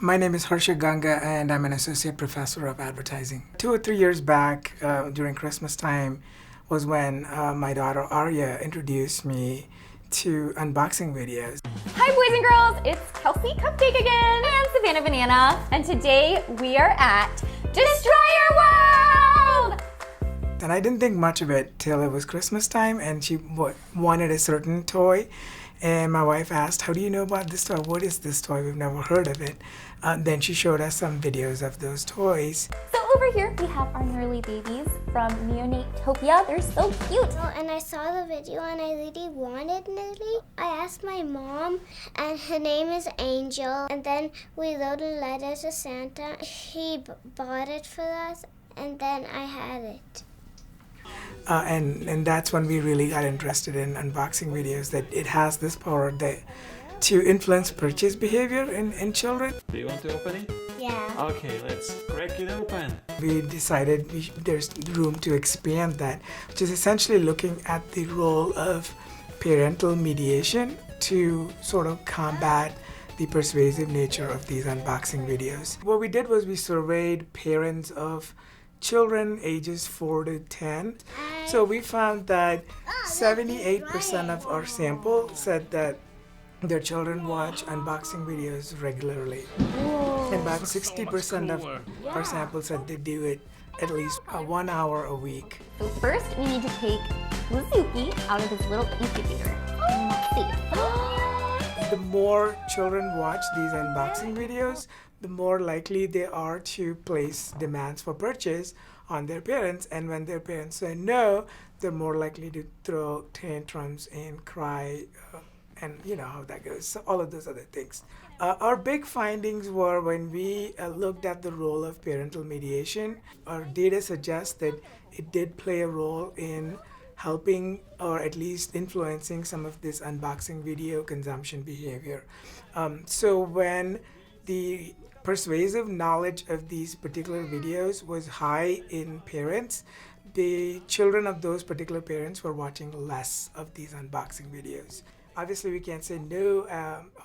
My name is Harsha Ganga and I'm an associate professor of advertising. 2 or 3 years back during Christmas time was when my daughter Arya introduced me to unboxing videos. Hi boys and girls, it's Kelsey Cupcake again and Savannah Banana, and today we are at Destroyer World! And I didn't think much of it till it was Christmas time and she wanted a certain toy. And my wife asked, how do you know about this toy? What is this toy? We've never heard of it. Then she showed us some videos of those toys. So over here we have our Nurly babies from Neonatopia. They're so cute. Oh, and I saw the video and I really wanted Nurly. I asked my mom and her name is Angel. And then we wrote a letter to Santa. He bought it for us and then I had it. And that's when we really got interested in unboxing videos, that it has this power to influence purchase behavior in children. Do you want to open it? Yeah. Okay, let's crack it open. We decided there's room to expand that, which is essentially looking at the role of parental mediation to sort of combat the persuasive nature of these unboxing videos. What we did was we surveyed parents of children ages 4 to 10. So we found that 78% of our sample said that their children watch unboxing videos regularly. And about 60% of our sample said they do it at least 1 hour a week. So first we need to take Lizuki out of his little incubator. Let's see. The more children watch these unboxing videos, the more likely they are to place demands for purchase on their parents. And when their parents say no, they're more likely to throw tantrums and cry, and you know how that goes. So all of those other things. Our big findings were when we looked at the role of parental mediation. Our data suggests that it did play a role in helping or at least influencing some of this unboxing video consumption behavior. So when the persuasive knowledge of these particular videos was high in parents, the children of those particular parents were watching less of these unboxing videos. Obviously we can't say no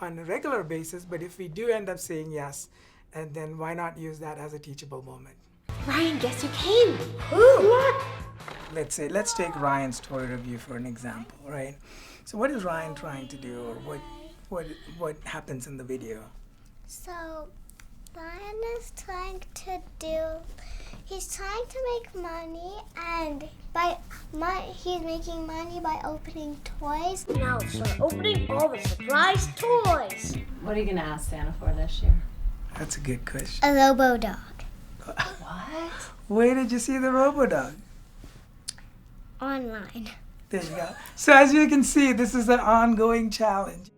on a regular basis, but if we do end up saying yes, and then why not use that as a teachable moment? Ryan, guess who came? What? Let's take Ryan's toy review for an example, right? So what is Ryan trying to do, or what happens in the video? So Ryan is trying he's trying to make money, and he's making money by opening toys. Now start opening all the surprise toys. What are you gonna ask Santa for this year? That's a good question. A robo-dog. What? Where did you see the RoboDog? Online. There you go. So as you can see, this is an ongoing challenge.